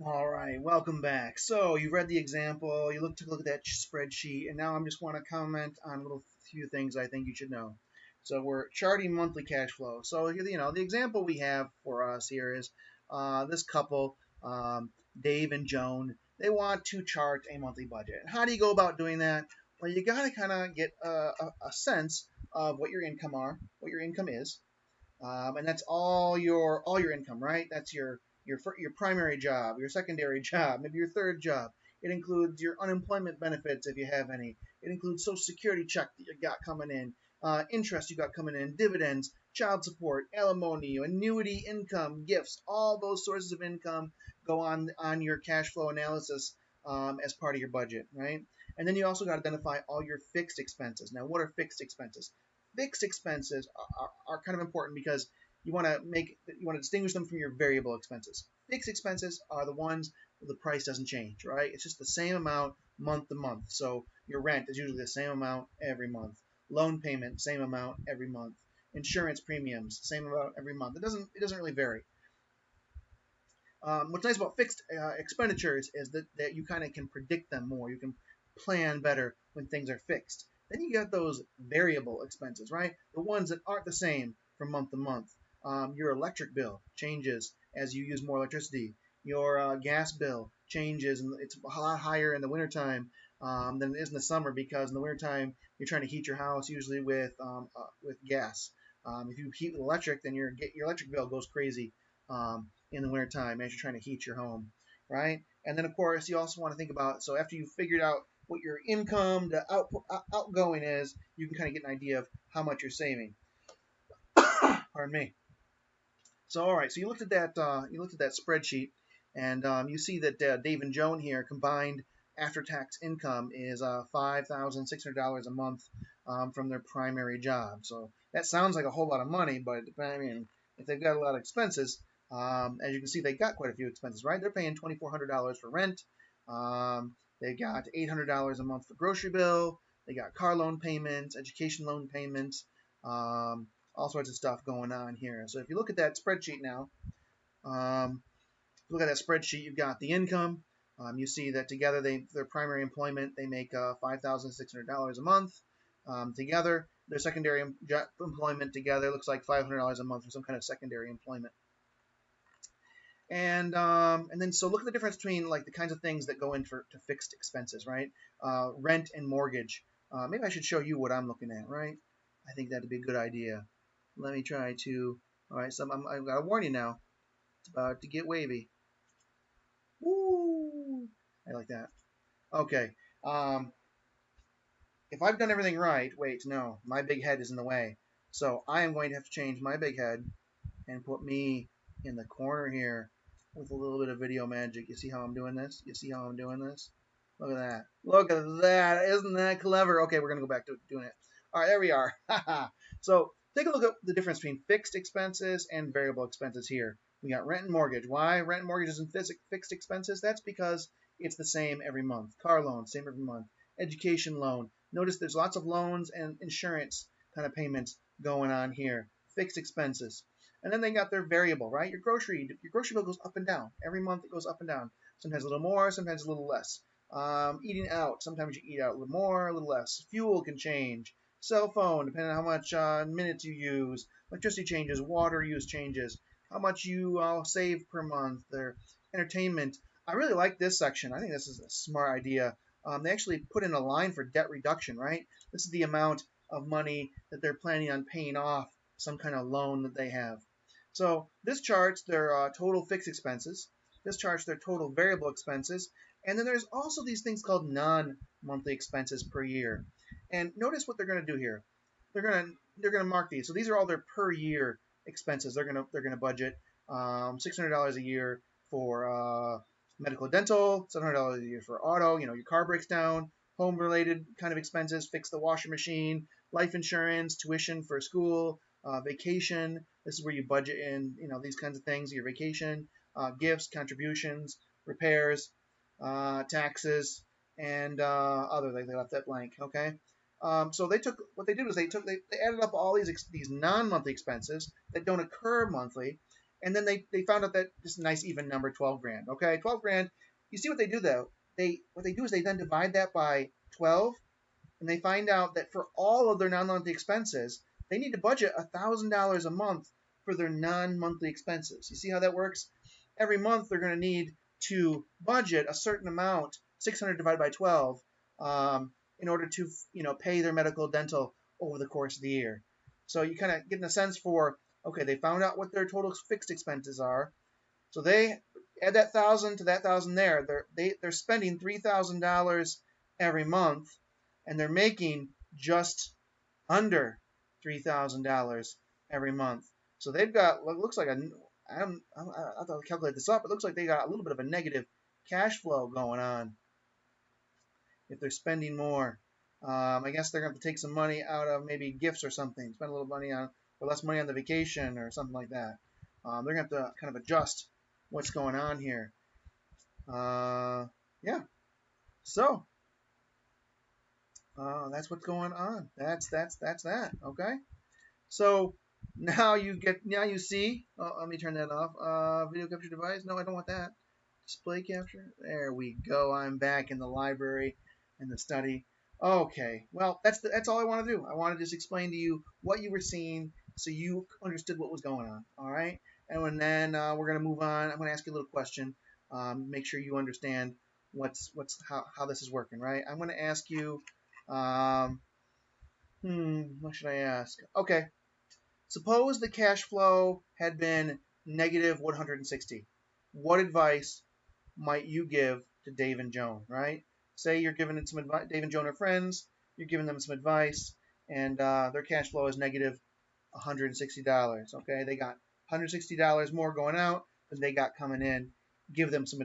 All right, welcome back. So you read the example, took a look at that spreadsheet, and now I just want to comment on a little few things I think you should know. So we're charting monthly cash flow. So the example we have for us here is this couple, Dave and Joan. They want to chart a monthly budget. How do you go about doing that? Well, you got to kind of get a sense of what your income is, and that's all your income, right? That's your primary job, your secondary job, maybe your third job. It includes your unemployment benefits if you have any. It includes Social Security check that you got coming in, interest you got coming in, dividends, child support, alimony, annuity income, gifts. All those sources of income go on your cash flow analysis as part of your budget, right? And then you also got to identify all your fixed expenses. Now, what are fixed expenses? Fixed expenses are kind of important because you want to distinguish them from your variable expenses. Fixed expenses are the ones where the price doesn't change, right? It's just the same amount month to month. So your rent is usually the same amount every month. Loan payment, same amount every month. Insurance premiums, same amount every month. It doesn't really vary. What's nice about fixed expenditures is that you kind of can predict them more. You can plan better when things are fixed. Then you got those variable expenses, right? The ones that aren't the same from month to month. Your electric bill changes as you use more electricity. Your gas bill changes, and it's a lot higher in the wintertime than it is in the summer because in the wintertime you're trying to heat your house usually with gas. If you heat with electric, then your electric bill goes crazy. In the wintertime as you're trying to heat your home, right? And then, of course, you also want to think about, so after you've figured out what your income to outgoing is, you can kind of get an idea of how much you're saving. Pardon me. So, all right, so you looked at that spreadsheet, and you see that Dave and Joan here combined after-tax income is $5,600 a month from their primary job. So that sounds like a whole lot of money, but I mean, if they've got a lot of expenses, as you can see, they got quite a few expenses, right? They're paying $2,400 for rent. They got $800 a month for grocery bill. They got car loan payments, education loan payments. All sorts of stuff going on here. So if you look at that spreadsheet now, um, you've got the income. You see that together, their primary employment, they make $5,600 a month. Together, their secondary employment together looks like $500 a month for some kind of secondary employment. And then so look at the difference between like the kinds of things that go into fixed expenses, right? Rent and mortgage. Maybe I should show you what I'm looking at, right? I think that'd be a good idea. Let me try to. All right, so I've got to warn you now. It's about to get wavy. Woo! I like that. Okay. Um, if I've done everything right, wait, no, my big head is in the way. So I am going to have to change my big head and put me in the corner here with a little bit of video magic. You see how I'm doing this? You see how I'm doing this? Look at that. Look at that. Isn't that clever? Okay, we're going to go back to doing it. All right, there we are. So take a look at the difference between fixed expenses and variable expenses here. We got rent and mortgage. Why rent and mortgage isn't fixed expenses? That's because it's the same every month. Car loan, same every month. Education loan. Notice there's lots of loans and insurance kind of payments going on here. Fixed expenses. And then they got their variable, right? Your grocery bill goes up and down. Every month it goes up and down. Sometimes a little more, sometimes a little less. Eating out. Sometimes you eat out a little more, a little less. Fuel can change. Cell phone, depending on how much minutes you use. Electricity changes. Water use changes. How much you save per month. Their entertainment. I really like this section. I think this is a smart idea. They actually put in a line for debt reduction, right? This is the amount of money that they're planning on paying off some kind of loan that they have. So this charts their total fixed expenses. This charts their total variable expenses. And then there's also these things called non-monthly expenses per year. And notice what they're going to do here. They're going to mark these. So these are all their per year expenses. They're going to budget $600 a year for medical, dental, $700 a year for auto. Your car breaks down, home related kind of expenses, fix the washing machine, life insurance, tuition for school, vacation. This is where you budget in, these kinds of things. Your vacation, gifts, contributions, repairs, taxes, and other. They left that blank. Okay. So they took what they did was they added up all these non-monthly expenses that don't occur monthly, And then they found out that just a nice even number, 12 grand. Okay, 12 grand. You see what they do though? What they do is they then divide that by 12, and they find out that for all of their non-monthly expenses, they need to budget $1,000 a month for their non-monthly expenses. You see how that works? Every month they're going to need to budget a certain amount, 600 divided by 12, in order to pay their medical, dental over the course of the year. So you kind of get a sense for, okay, they found out what their total fixed expenses are. So they add that 1,000 to that 1,000 there. They're spending $3,000 every month, and they're making just under $3,000 every month. So they've got what looks like I have to calculate this up. It looks like they got a little bit of a negative cash flow going on if they're spending more. I guess they're going to have to take some money out of maybe gifts or something, spend a little money on, or less money on the vacation or something like that. They're going to have to kind of adjust what's going on here. Yeah. So that's what's going on. That's that. Okay. So now you see. Oh, let me turn that off. Video capture device. No, I don't want that. Display capture. There we go. I'm back in the library in the study. Okay. Well, that's all I want to do. I want to just explain to you what you were seeing so you understood what was going on. All right. And then we're gonna move on. I'm gonna ask you a little question. Make sure you understand how this is working. Right. I'm gonna ask you. What should I ask? Okay. Suppose the cash flow had been negative 160. What advice might you give to Dave and Joan, right? Say you're giving it some advice. Dave and Joan are friends. You're giving them some advice, and their cash flow is negative $160. Okay, they got $160 more going out than they got coming in. Give them some